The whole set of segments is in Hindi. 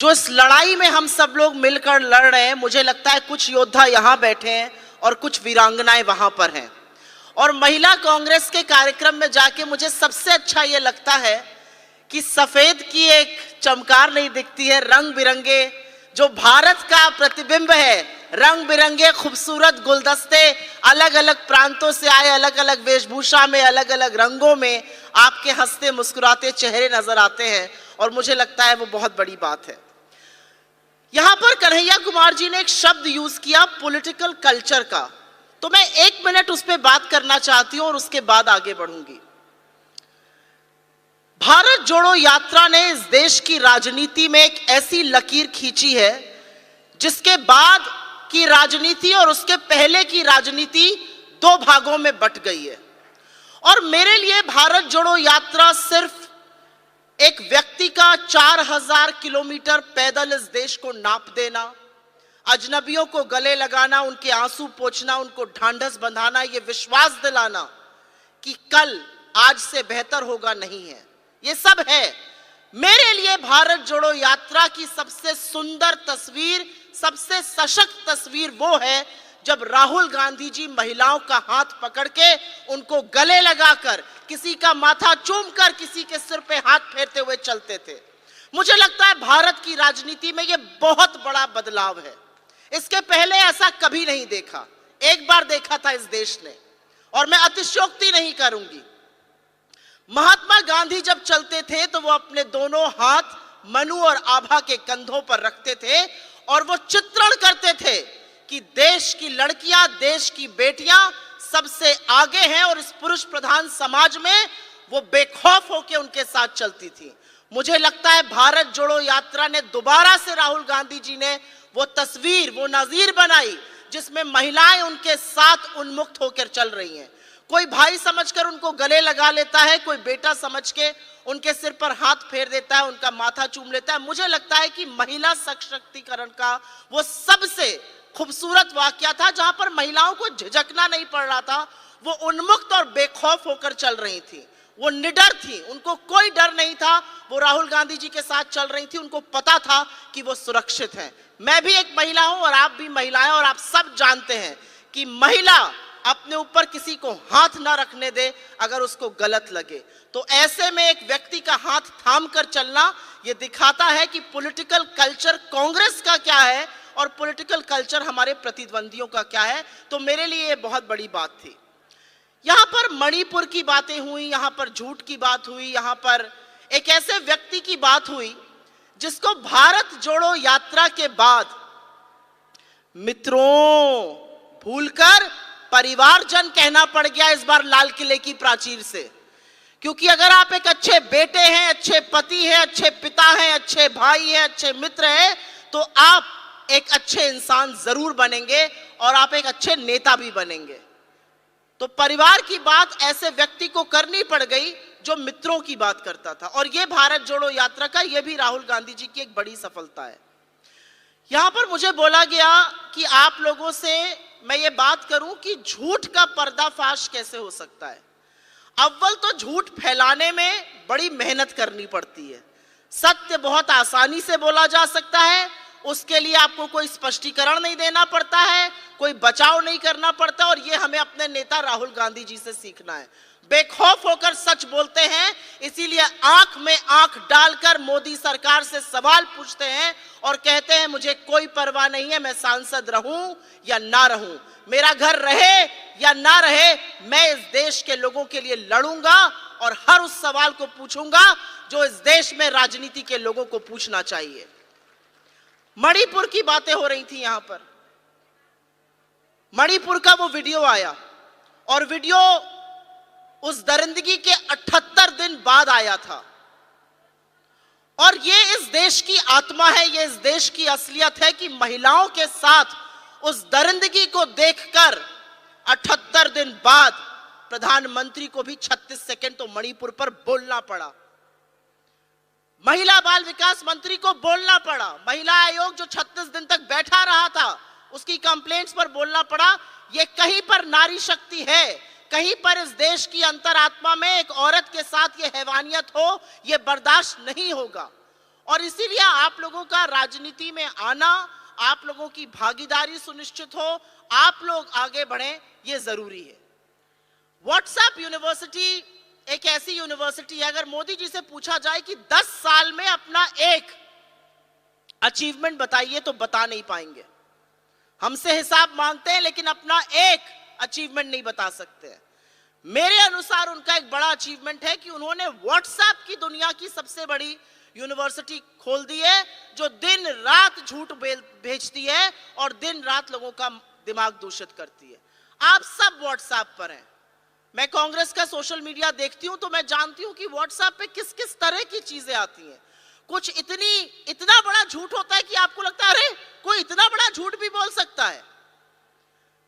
जो इस लड़ाई में हम सब लोग मिलकर लड़ रहे हैं, मुझे लगता है कुछ योद्धा यहाँ बैठे हैं और कुछ वीरांगनाएं वहां पर हैं। और महिला कांग्रेस के कार्यक्रम में जाके मुझे सबसे अच्छा ये लगता है कि सफेद की एक चमकार नहीं दिखती है, रंग बिरंगे जो भारत का प्रतिबिंब है, रंग बिरंगे खूबसूरत गुलदस्ते अलग अलग प्रांतों से आए, अलग अलग वेशभूषा में, अलग अलग रंगों में आपके हंसते मुस्कुराते चेहरे नजर आते हैं और मुझे लगता है वो बहुत बड़ी बात है। यहां पर कन्हैया कुमार जी ने एक शब्द यूज किया पॉलिटिकल कल्चर का, तो मैं 1 मिनट उस पर बात करना चाहती हूं और उसके बाद आगे बढ़ूंगी। भारत जोड़ो यात्रा ने इस देश की राजनीति में एक ऐसी लकीर खींची है जिसके बाद की राजनीति और उसके पहले की राजनीति 2 भागों में बट गई है। और मेरे लिए भारत जोड़ो यात्रा सिर्फ एक व्यक्ति का 4000 किलोमीटर पैदल इस देश को नाप देना, अजनबियों को गले लगाना, उनके आंसू पोंछना, उनको ढांढस बंधाना, ये विश्वास दिलाना कि कल आज से बेहतर होगा नहीं है, ये सब है। मेरे लिए भारत जोड़ो यात्रा की सबसे सुंदर तस्वीर, सबसे सशक्त तस्वीर वो है जब राहुल गांधी जी महिलाओं का हाथ पकड़ के उनको गले लगाकर, किसी का माथा चूमकर, किसी के सिर पे हाथ फेरते हुए चलते थे। मुझे लगता है भारत की राजनीति में यह बहुत बड़ा बदलाव है। इसके पहले ऐसा कभी नहीं देखा, एक बार देखा था इस देश ने, और मैं अतिशयोक्ति नहीं करूंगी। महात्मा गांधी जब चलते थे तो वो अपने दोनों हाथ मनु और आभा के कंधों पर रखते थे और वो चित्रण करते थे कि देश की लड़कियां, देश की बेटियां सबसे आगे हैं और इस पुरुष प्रधान समाज में वो बेखौफ होकर उनके साथ चलती थी। मुझे लगता है भारत जोड़ो यात्रा ने दोबारा से राहुल गांधी जी ने वो तस्वीर, वो नजीर बनाई जिसमें महिलाएं उनके साथ उन्मुक्त होकर चल रही हैं। कोई भाई समझकर उनको गले लगा लेता है, कोई बेटा समझ के उनके सिर पर हाथ फेर देता है, उनका माथा चूम लेता है। मुझे लगता है कि महिला सशक्तिकरण का वो सबसे खूबसूरत वाकया था जहां पर महिलाओं को झिझकना नहीं पड़ रहा था, वो उन्मुक्त और बेखौफ होकर चल रही थी, वो निडर थी, उनको कोई डर नहीं था। वो राहुल गांधी जी के साथ चल रही थी, उनको पता था कि वो सुरक्षित हैं। मैं भी एक महिला हूं और आप भी महिला हैं और आप सब जानते हैं कि महिला अपने ऊपर किसी को हाथ ना रखने दे अगर उसको गलत लगे। तो ऐसे में एक व्यक्ति का हाथ थाम कर चलना ये दिखाता है कि पॉलिटिकल कल्चर कांग्रेस का क्या है और पॉलिटिकल कल्चर हमारे प्रतिद्वंदियों का क्या है। तो मेरे लिए ये बहुत बड़ी बात थी। यहां पर मणिपुर की बातें हुई, यहां पर झूठ की बात हुई, यहां पर एक ऐसे व्यक्ति की बात हुई जिसको भारत जोड़ो यात्रा के बाद मित्रों भूलकर परिवारजन कहना पड़ गया इस बार लाल किले की प्राचीर से। क्योंकि अगर आप एक अच्छे बेटे हैं, अच्छे पति हैं, अच्छे पिता हैं, अच्छे भाई हैं, अच्छे मित्र हैं, तो आप एक अच्छे इंसान जरूर बनेंगे और आप एक अच्छे नेता भी बनेंगे। तो परिवार की बात ऐसे व्यक्ति को करनी पड़ गई जो मित्रों की बात करता था। और यह भारत जोड़ो यात्रा का, यह भी राहुल गांधी जी की एक बड़ी सफलता है। यहां पर मुझे बोला गया कि आप लोगों से मैं ये बात करूं कि झूठ का पर्दाफाश कैसे हो सकता है। अव्वल तो झूठ फैलाने में बड़ी मेहनत करनी पड़ती है। सत्य बहुत आसानी से बोला जा सकता है, उसके लिए आपको कोई स्पष्टीकरण नहीं देना पड़ता है, कोई बचाव नहीं करना पड़ता। और ये हमें अपने नेता राहुल गांधी जी से सीखना है। बेखौफ होकर सच बोलते हैं, इसीलिए आंख में आंख डालकर मोदी सरकार से सवाल पूछते हैं और कहते हैं मुझे कोई परवाह नहीं है, मैं सांसद रहूं या ना रहूं, मेरा घर रहे या ना रहे, मैं इस देश के लोगों के लिए लड़ूंगा और हर उस सवाल को पूछूंगा जो इस देश में राजनीति के लोगों को पूछना चाहिए। मणिपुर की बातें हो रही थी यहां पर। मणिपुर का वो वीडियो आया और वीडियो उस दरिंदगी के 78 दिन बाद आया था। और ये इस देश की आत्मा है, ये इस देश की असलियत है कि महिलाओं के साथ उस दरिंदगी को देखकर 78 दिन बाद प्रधानमंत्री को भी 36 सेकंड तो मणिपुर पर बोलना पड़ा, महिला बाल विकास मंत्री को बोलना पड़ा, महिला आयोग जो 36 दिन तक बैठा रहा था उसकी कंप्लेंट्स पर बोलना पड़ा। ये कहीं पर नारी शक्ति है, कहीं पर इस देश की अंतरात्मा में एक औरत के साथ ये हैवानियत हो, ये बर्दाश्त नहीं होगा। और इसीलिए आप लोगों का राजनीति में आना, आप लोगों की भागीदारी सुनिश्चित हो, आप लोग आगे बढ़ें, ये जरूरी है। व्हाट्सएप यूनिवर्सिटी एक ऐसी यूनिवर्सिटी है, अगर मोदी जी से पूछा जाए कि 10 साल में अपना एक अचीवमेंट बताइए तो बता नहीं पाएंगे। हमसे हिसाब मांगते हैं लेकिन अपना एक अचीवमेंट नहीं बता सकते हैं। मेरे अनुसार उनका एक बड़ा अचीवमेंट है कि उन्होंने व्हाट्सएप की दुनिया की सबसे बड़ी यूनिवर्सिटी खोल दी है, जो दिन रात झूठ भेजती है और दिन रात लोगों का दिमाग दूषित करती है। आप सब व्हाट्सएप पर हैं। मैं कांग्रेस का सोशल मीडिया देखती हूं तो मैं जानती हूं कि व्हाट्सएप पे किस किस तरह की चीजें आती हैं। कुछ इतना बड़ा झूठ होता है कि आपको लगता है अरे कोई इतना बड़ा झूठ भी बोल सकता है।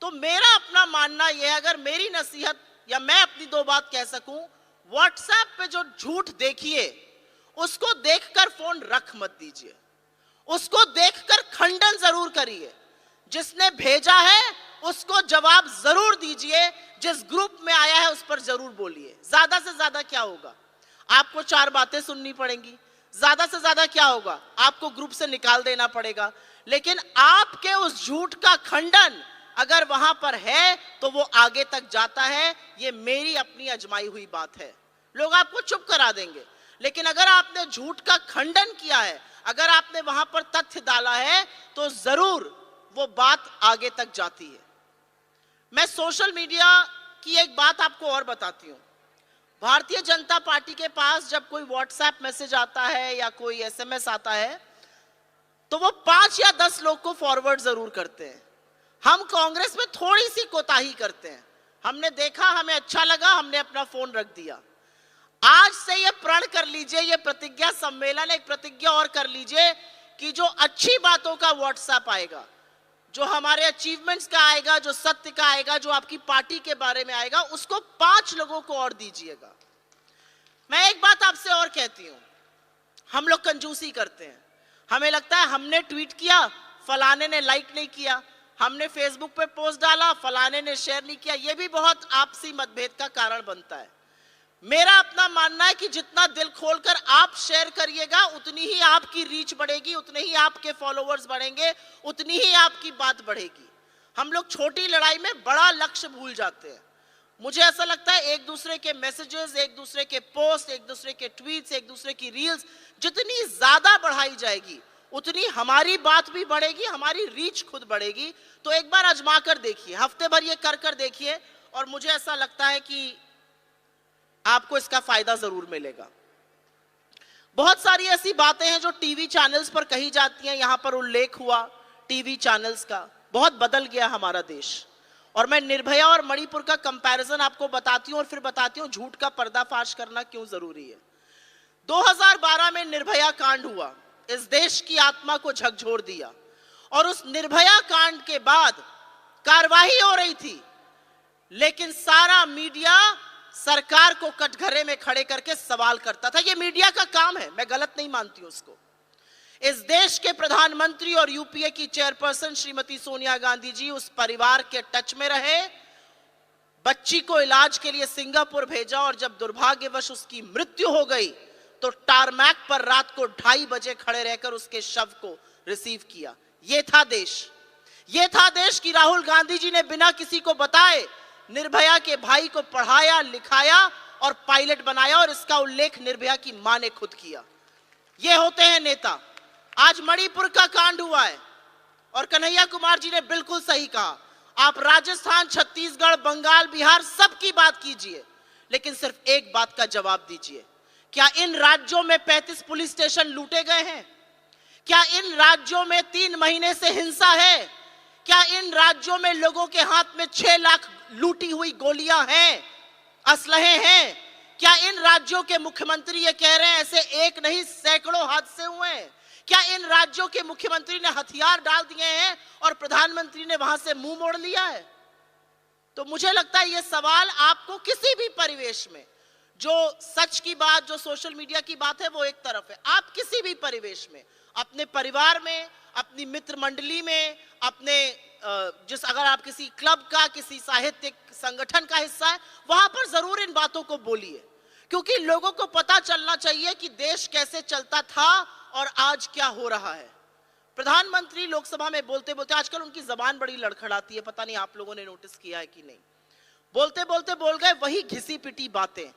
तो मेरा अपना मानना यह है, अगर मेरी नसीहत या मैं अपनी दो बात कह सकूं, व्हाट्सएप पे जो झूठ देखिए उसको देखकर फोन रख मत दीजिए, उसको देखकर खंडन जरूर करिए। जिसने भेजा है उसको जवाब जरूर दीजिए, जिस ग्रुप में आया है उस पर जरूर बोलिए। ज्यादा से ज्यादा क्या होगा, आपको 4 बातें सुननी पड़ेंगी। ज्यादा से ज्यादा क्या होगा, आपको ग्रुप से निकाल देना पड़ेगा। लेकिन आपके उस झूठ का खंडन अगर वहां पर है तो वो आगे तक जाता है। ये मेरी अपनी अजमाई हुई बात है। लोग आपको चुप करा देंगे, लेकिन अगर आपने झूठ का खंडन किया है, अगर आपने वहां पर तथ्य डाला है, तो जरूर वो बात आगे तक जाती है। मैं सोशल मीडिया की एक बात आपको और बताती हूं। भारतीय जनता पार्टी के पास जब कोई व्हाट्सएप मैसेज आता है या कोई एसएमएस आता है तो वो 5 या 10 लोग को फॉरवर्ड जरूर करते हैं। हम कांग्रेस में थोड़ी सी कोताही करते हैं। हमने देखा, हमें अच्छा लगा, हमने अपना फोन रख दिया। आज से ये प्रण कर लीजिए, ये प्रतिज्ञा सम्मेलन एक प्रतिज्ञा और कर लीजिए कि जो अच्छी बातों का व्हाट्सएप आएगा, जो हमारे अचीवमेंट्स का आएगा, जो सत्य का आएगा, जो आपकी पार्टी के बारे में आएगा, उसको 5 लोगों को और दीजिएगा। मैं एक बात आपसे और कहती हूं, हम लोग कंजूसी करते हैं। हमें लगता है हमने ट्वीट किया, फलाने ने लाइक नहीं किया, हमने फेसबुक पे पोस्ट डाला, फलाने ने शेयर नहीं किया। यह भी बहुत आपसी मतभेद का कारण बनता है। मेरा अपना मानना है कि जितना दिल खोलकर आप शेयर करिएगा, उतनी ही आपकी रीच बढ़ेगी, उतने ही आपके फॉलोअर्स बढ़ेंगे, उतनी ही आपकी बात बढ़ेगी। हम लोग छोटी लड़ाई में बड़ा लक्ष्य भूल जाते हैं। मुझे ऐसा लगता है एक दूसरे के मैसेजेस, एक दूसरे के पोस्ट, एक दूसरे के ट्वीट्स, एक दूसरे की रील्स जितनी ज्यादा बढ़ाई जाएगी, उतनी हमारी बात भी बढ़ेगी, हमारी रीच खुद बढ़ेगी। तो एक बार आजमा कर देखिए, हफ्ते भर ये कर देखिए, और मुझे ऐसा लगता है कि आपको इसका फायदा जरूर मिलेगा। बहुत सारी ऐसी बातें हैं जो टीवी चैनल्स पर कही जाती हैं। यहां पर उल्लेख हुआ टीवी चैनल्स का। बहुत बदल गया हमारा देश। और मैं निर्भया और मणिपुर का कंपैरिजन आपको बताती हूं और फिर बताती हूं झूठ का पर्दाफाश करना क्यों जरूरी है। 2012 में निर्भया कांड हुआ, इस देश की आत्मा को झकझोर दिया। और उस निर्भया कांड के बाद कार्रवाई हो रही थी, लेकिन सारा मीडिया सरकार को कटघरे में खड़े करके सवाल करता था। यह मीडिया का काम है, मैं गलत नहीं मानती हूं उसको। इस देश के प्रधानमंत्री और यूपीए की चेयरपर्सन श्रीमती सोनिया गांधी जी उस परिवार के टच में रहे, बच्ची को इलाज के लिए सिंगापुर भेजा, और जब दुर्भाग्यवश उसकी मृत्यु हो गई तो टारमैक पर रात को 2:30 बजे खड़े रहकर उसके शव को रिसीव किया। यह था देश। यह था देश कि राहुल गांधी जी ने बिना किसी को बताए निर्भया के भाई को पढ़ाया, लिखाया और पायलट बनाया, और इसका उल्लेख निर्भया की मां ने खुद किया। ये होते हैं नेता। आज मणिपुर का कांड हुआ है और कन्हैया कुमार जी ने बिल्कुल सही कहा। आप राजस्थान, छत्तीसगढ़, बंगाल, बिहार सबकी बात कीजिए, लेकिन सिर्फ एक बात का जवाब दीजिए, क्या इन राज्यों में 35 पुलिस स्टेशन लूटे गए हैं? क्या इन राज्यों में 3 महीने से हिंसा है? क्या इन राज्यों में लोगों के हाथ में 6 लाख लूटी हुई गोलियां हैं, असलहे हैं? क्या इन राज्यों के मुख्यमंत्री ये कह रहे हैं ऐसे एक नहीं सैकड़ों हादसे हुए हैं? क्या इन राज्यों के मुख्यमंत्री ने हथियार डाल दिए हैं और प्रधानमंत्री ने वहां से मुंह मोड़ लिया है? तो मुझे लगता है ये सवाल आपको किसी भी परिवेश में, जो सच की बात, जो सोशल मीडिया की बात है वो एक तरफ है, आप किसी भी परिवेश में, अपने परिवार में, अपनी मित्र मंडली में, अपने अगर आप किसी क्लब का, किसी साहित्यिक संगठन का हिस्सा है, वहां पर जरूर इन बातों को बोलिए, क्योंकि लोगों को पता चलना चाहिए कि देश कैसे चलता था और आज क्या हो रहा है। प्रधानमंत्री लोकसभा में बोलते बोलते, आजकल उनकी जबान बड़ी लड़खड़ाती है, पता नहीं आप लोगों ने नोटिस किया है कि नहीं, बोलते बोलते बोल गए वही घिसी पिटी बातें।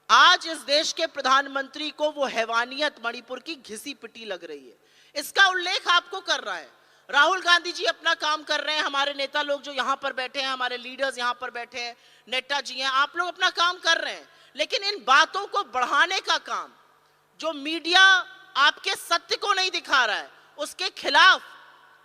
आज इस देश के प्रधानमंत्री को वो हैवानियत मणिपुर की घिसी पिटी लग रही है, इसका उल्लेख आपको कर रहा है। राहुल गांधी जी अपना काम कर रहे हैं, हमारे नेता लोग जो यहां पर बैठे हैं, हमारे लीडर्स यहां पर बैठे हैं, नेता जी हैं, आप लोग अपना काम कर रहे हैं, लेकिन इन बातों को बढ़ाने का काम, जो मीडिया आपके सत्य को नहीं दिखा रहा है, उसके खिलाफ,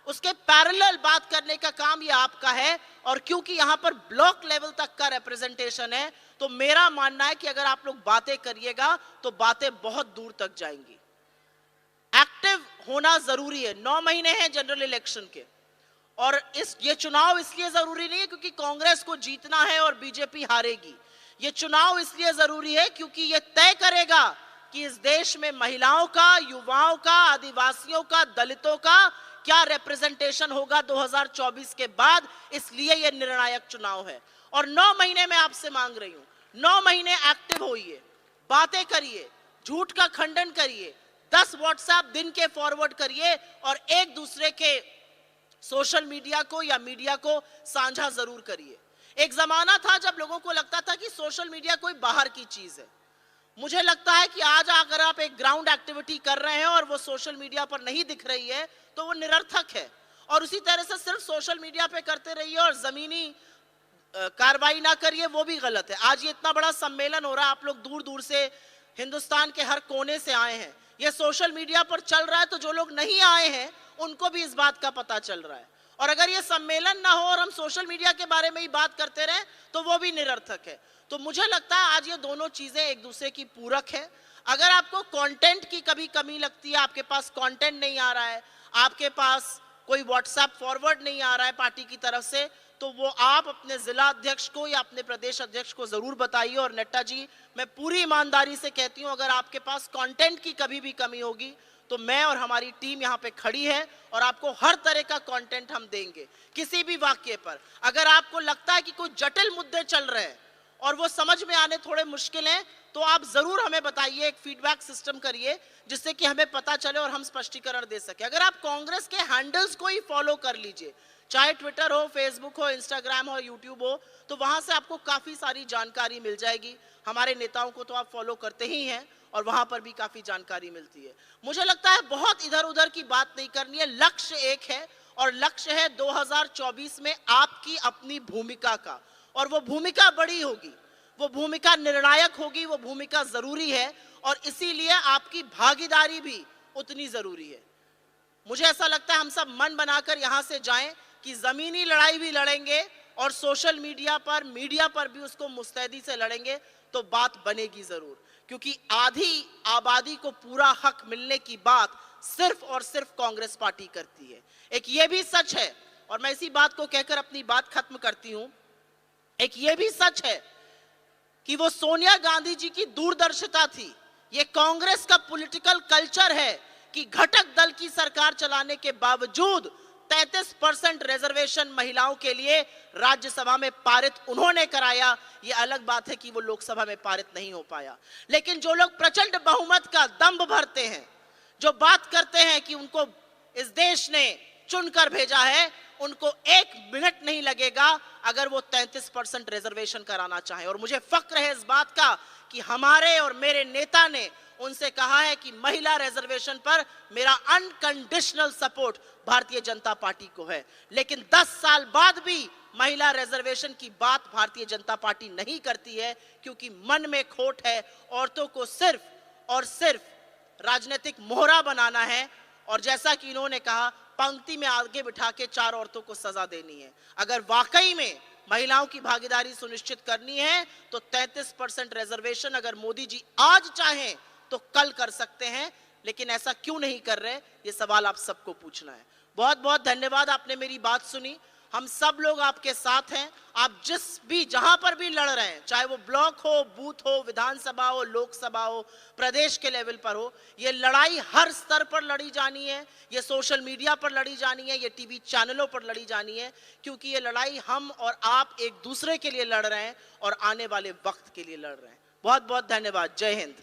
उसके पैरेलल बात करने का काम ये आपका है। और क्योंकि यहां पर ब्लॉक लेवल तक का रिप्रेजेंटेशन है, तो मेरा मानना है कि अगर आप लोग बातें करिएगा तो बातें बहुत दूर तक जाएंगी। एक्टिव होना जरूरी है। 9 महीने हैं जनरल इलेक्शन के, और ये चुनाव इसलिए जरूरी नहीं है क्योंकि कांग्रेस को जीतना है और बीजेपी हारेगी। ये चुनाव इसलिए जरूरी है क्योंकि ये तय करेगा कि इस देश में महिलाओं का, युवाओं का, आदिवासियों का, दलितों का क्या रिप्रेजेंटेशन होगा 2024 के बाद। इसलिए यह निर्णायक चुनाव है। और 9 महीने में आपसे मांग रही हूं, 9 महीने एक्टिव होइए, बातें करिए, झूठ का खंडन करिए, 10 व्हाट्सएप दिन के फॉरवर्ड करिए और एक दूसरे के सोशल मीडिया को या मीडिया को साझा जरूर करिए। एक जमाना था जब लोगों को लगता था कि सोशल मीडिया कोई बाहर की चीज है। मुझे लगता है कि आज अगर आप एक ग्राउंड एक्टिविटी कर रहे हैं और वो सोशल मीडिया पर नहीं दिख रही है तो वो निरर्थक है। और उसी तरह से सिर्फ सोशल मीडिया पे करते रहिए और जमीनी कार्रवाई ना करिए, वो भी गलत है। आज ये इतना बड़ा सम्मेलन हो रहा है, आप लोग दूर दूर से हिंदुस्तान के हर कोने से आए हैं, ये सोशल मीडिया पर चल रहा है, तो जो लोग नहीं आए हैं उनको भी इस बात का पता चल रहा है। और अगर ये सम्मेलन ना हो और हम सोशल मीडिया के बारे में ही बात करते रहें तो वो भी निरर्थक है। तो मुझे लगता है आज ये दोनों चीजें एक दूसरे की पूरक है। अगर आपको कंटेंट की कभी कमी लगती है, आपके पास कंटेंट नहीं आ रहा है, आपके पास कोई व्हाट्सएप फॉरवर्ड नहीं आ रहा है पार्टी की तरफ से, तो वो आप अपने जिला अध्यक्ष को या अपने प्रदेश अध्यक्ष को जरूर बताइए। और नड्डा जी, मैं पूरी ईमानदारी से कहती हूं, अगर आपके पास कंटेंट की कभी भी कमी होगी तो मैं और हमारी टीम यहाँ पे खड़ी है और आपको हर तरह का कंटेंट हम देंगे। किसी भी वाक्य पर अगर आपको लगता है कि कोई जटिल मुद्दे चल रहे हैं और वो समझ में आने थोड़े मुश्किल हैं, तो आप जरूर हमें बताइए, एक फीडबैक सिस्टम करिए जिससे कि हमें पता चले और हम स्पष्टीकरण दे सके। अगर आप कांग्रेस के हैंडल्स को ही फॉलो कर लीजिए, चाहे ट्विटर हो, फेसबुक हो, इंस्टाग्राम हो, यूट्यूब हो, तो वहां से आपको काफी सारी जानकारी मिल जाएगी। हमारे नेताओं को तो आप फॉलो करते ही हैं और वहां पर भी काफी जानकारी मिलती है। मुझे लगता है बहुत इधर उधर की बात नहीं करनी है, लक्ष्य एक है और लक्ष्य है 2024 में आपकी अपनी भूमिका का। और वो भूमिका बड़ी होगी, वो भूमिका निर्णायक होगी, वो भूमिका जरूरी है और इसीलिए आपकी भागीदारी भी उतनी जरूरी है। मुझे ऐसा लगता है हम सब मन बनाकर यहां से जाएं कि जमीनी लड़ाई भी लड़ेंगे और सोशल मीडिया पर भी उसको मुस्तैदी से लड़ेंगे तो बात बनेगी जरूर। क्योंकि आधी आबादी को पूरा हक मिलने की बात सिर्फ और सिर्फ कांग्रेस पार्टी करती है। एक ये भी सच है, और मैं इसी बात को कहकर अपनी बात खत्म करती हूं, एक ये भी सच है कि वो सोनिया गांधी जी की दूरदर्शिता थी। ये कांग्रेस का पॉलिटिकल कल्चर है कि घटक दल की सरकार चलाने के बावजूद 33% रिजर्वेशन महिलाओं के लिए राज्यसभा में पारित उन्होंने कराया। यह अलग बात है कि वो लोकसभा में पारित नहीं हो पाया। लेकिन जो लोग प्रचंड बहुमत का दंभ भरते हैं, जो बात करते हैं कि उनको इस देश ने चुनकर भेजा है, उनको 1 मिनट नहीं लगेगा अगर वो 33% रिजर्वेशन कराना चाहे। और मुझे फक्र है इस बात का कि हमारे और मेरे नेता ने उनसे कहा है कि महिला रिजर्वेशन पर मेरा unconditional support Bharatiya Janata party को है। लेकिन 10 साल बाद भी महिला रिजर्वेशन की बात भारतीय जनता पार्टी नहीं करती है, क्योंकि मन में खोट है। औरतों को सिर्फ और सिर्फ राजनीतिक मोहरा बनाना है और जैसा कि इन्होंने कहा, पंक्ति में आगे बिठा के 4 औरतों को सजा देनी है। अगर वाकई में महिलाओं की भागीदारी सुनिश्चित करनी है तो 33% रिजर्वेशन अगर मोदी जी आज चाहें तो कल कर सकते हैं, लेकिन ऐसा क्यों नहीं कर रहे, ये सवाल आप सबको पूछना है। बहुत बहुत धन्यवाद, आपने मेरी बात सुनी। हम सब लोग आपके साथ हैं। आप जहां पर भी लड़ रहे हैं, चाहे वो ब्लॉक हो, बूथ हो, विधानसभा हो, लोकसभा हो, प्रदेश के लेवल पर हो, ये लड़ाई हर स्तर पर लड़ी जानी है। ये सोशल मीडिया पर लड़ी जानी है, ये टीवी चैनलों पर लड़ी जानी है, क्योंकि ये लड़ाई हम और आप एक दूसरे के लिए लड़ रहे हैं और आने वाले वक्त के लिए लड़ रहे हैं। बहुत बहुत धन्यवाद। जय हिंद।